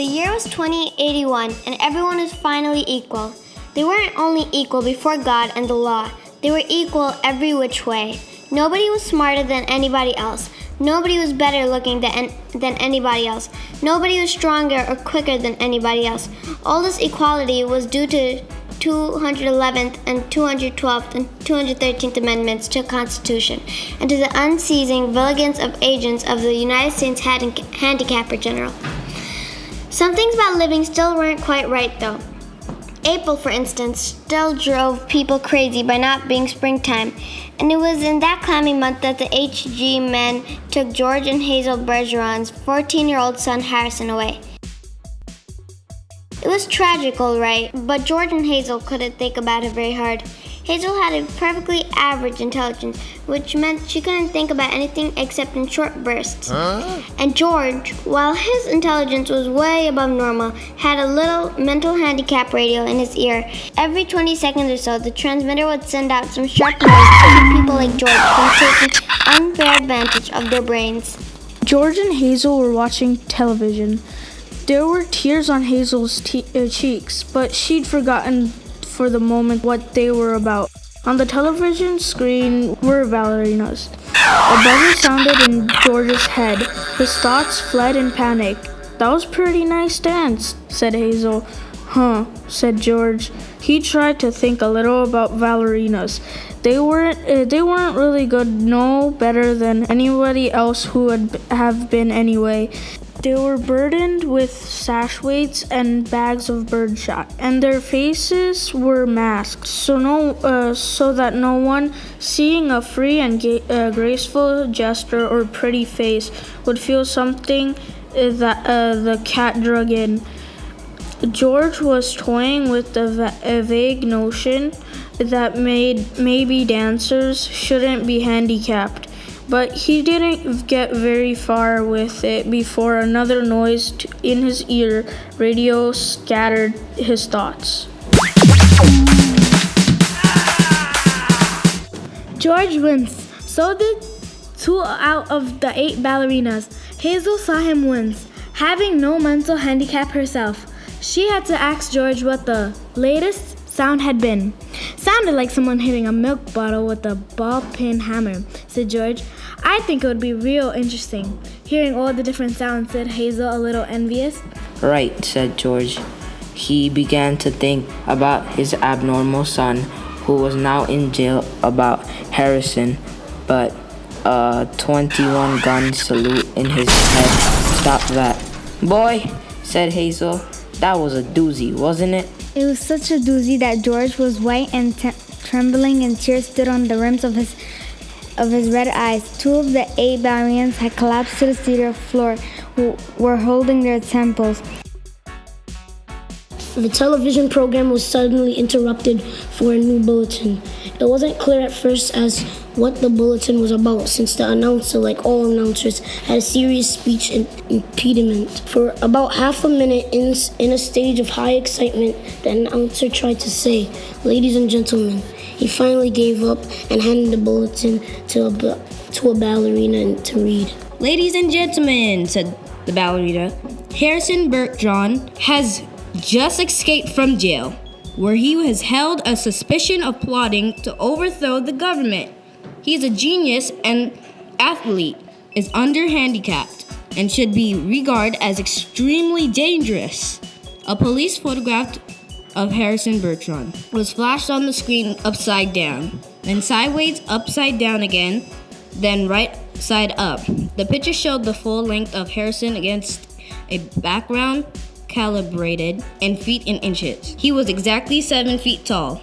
year was 2081, and everyone was finally equal. They weren't only equal before God and the law, they were equal every which way. Nobody was smarter than anybody else. Nobody was better looking than anybody else. Nobody was stronger or quicker than anybody else. All this equality was due to 211th and 212th and 213th Amendments to the Constitution, and to the unceasing vigilance of agents of the United States Handicapper General. Some things about living still weren't quite right, though. April, for instance, still drove people crazy by not being springtime, and it was in that clammy month that the HG men took George and Hazel Bergeron's 14-year-old son Harrison away. It was tragic, all right, but George and Hazel couldn't think about it very hard. Hazel had a perfectly average intelligence, which meant she couldn't think about anything except in short bursts. And George, while his intelligence was way above normal, had a little mental handicap radio in his ear. Every 20 seconds or so, the transmitter would send out some sharp noise to keep people like George from taking unfair advantage of their brains. George and Hazel were watching television. There were tears on Hazel's cheeks, but she'd forgotten for the moment what they were about. On the television screen were ballerinas. A buzzer sounded in George's head. His thoughts fled in panic. "That was a pretty nice dance," said Hazel. "Huh," said George. He tried to think a little about ballerinas. They weren't really good, no better than anybody else who would have been anyway. They were burdened with sash weights and bags of birdshot, and their faces were masked, so that no one seeing a free and graceful gesture or pretty face would feel something that the cat drug in. George was toying with a vague notion that maybe dancers shouldn't be handicapped. But he didn't get very far with it before another noise in his ear radio scattered his thoughts. George winced. So did 2 out of the 8 ballerinas. Hazel saw him wince. Having no mental handicap herself, she had to ask George what the latest sound had been. "Sounded like someone hitting a milk bottle with a ball peen hammer," said George. "I think it would be real interesting, hearing all the different sounds," said Hazel, a little envious. "Right," said George. He began to think about his abnormal son, who was now in jail, about Harrison, but a 21-gun salute in his head stopped that. "Boy," said Hazel, "that was a doozy, wasn't it?" It was such a doozy that George was white and trembling, and tears stood on the rims of his red eyes. 2 of the 8 ballerinas had collapsed to the cedar floor, were holding their temples. The television program was suddenly interrupted for a new bulletin. It wasn't clear at first as what the bulletin was about, since the announcer, like all announcers, had a serious speech impediment. For about half a minute, in a stage of high excitement, the announcer tried to say, "Ladies and gentlemen." He finally gave up and handed the bulletin to a ballerina to read. "Ladies and gentlemen," said the ballerina, "Harrison Bergeron has just escaped from jail, where he has held a suspicion of plotting to overthrow the government. He is a genius and athlete, is under-handicapped, and should be regarded as extremely dangerous." A police photograph of Harrison Bergeron was flashed on the screen upside down, then sideways, upside down again, then right side up. The picture showed the full length of Harrison against a background calibrated in feet and inches. He was exactly 7 feet tall.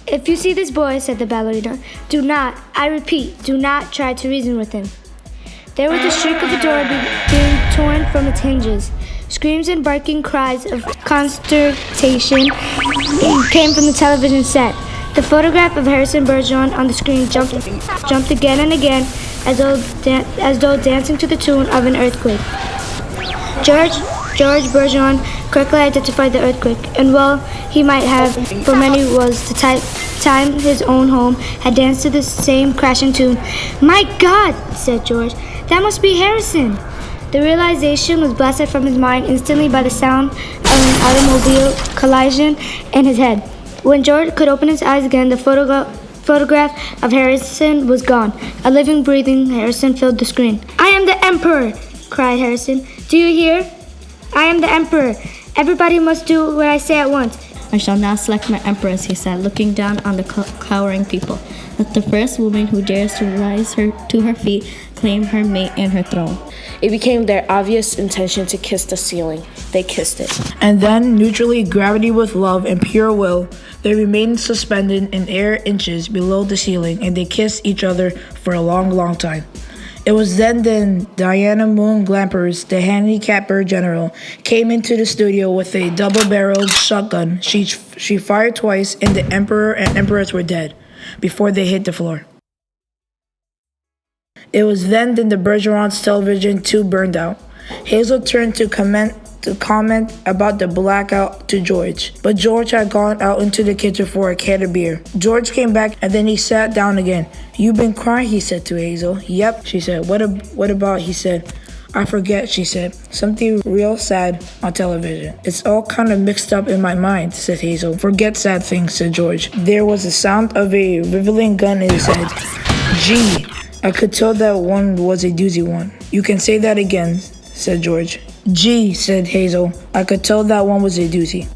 "If you see this boy," said the ballerina, "do not, I repeat, do not try to reason with him." There was the shriek of the door being torn from its hinges. Screams and barking cries of consternation came from the television set. The photograph of Harrison Bergeron on the screen jumped again and again, as though dancing to the tune of an earthquake. George Bergeron correctly identified the earthquake, and well, he might have, for many was the time his own home had danced to the same crashing tune. "My God," said George, "that must be Harrison." The realization was blasted from his mind instantly by the sound of an automobile collision in his head. When George could open his eyes again, the photograph of Harrison was gone. A living, breathing Harrison filled the screen. "I am the Emperor!" cried Harrison. "Do you hear? I am the Emperor. Everybody must do what I say at once." "I shall now select my empress," he said, looking down on the cowering people. "Let the first woman who dares to rise to her feet claim her mate and her throne." It became their obvious intention to kiss the ceiling. They kissed it. And then, neutrally gravity with love and pure will, they remained suspended in air inches below the ceiling, and they kissed each other for a long, long time. It was then Diana Moon Glampers, the handicapped bird general, came into the studio with a double-barreled shotgun. She fired twice, and the emperor and empress were dead before they hit the floor. It was then the Bergeron's television tube burned out. Hazel turned to comment about the blackout to George, but George had gone out into the kitchen for a can of beer. George came back and then he sat down again. "You've been crying," he said to Hazel. "Yep," she said. What about?" he said. "I forget," she said. "Something real sad on television. It's all kind of mixed up in my mind," said Hazel. "Forget sad things," said George. There was the sound of a riveting gun in his head. "Gee, I could tell that one was a doozy one." "You can say that again," said George. "Gee," said Hazel, "I could tell that one was a doozy."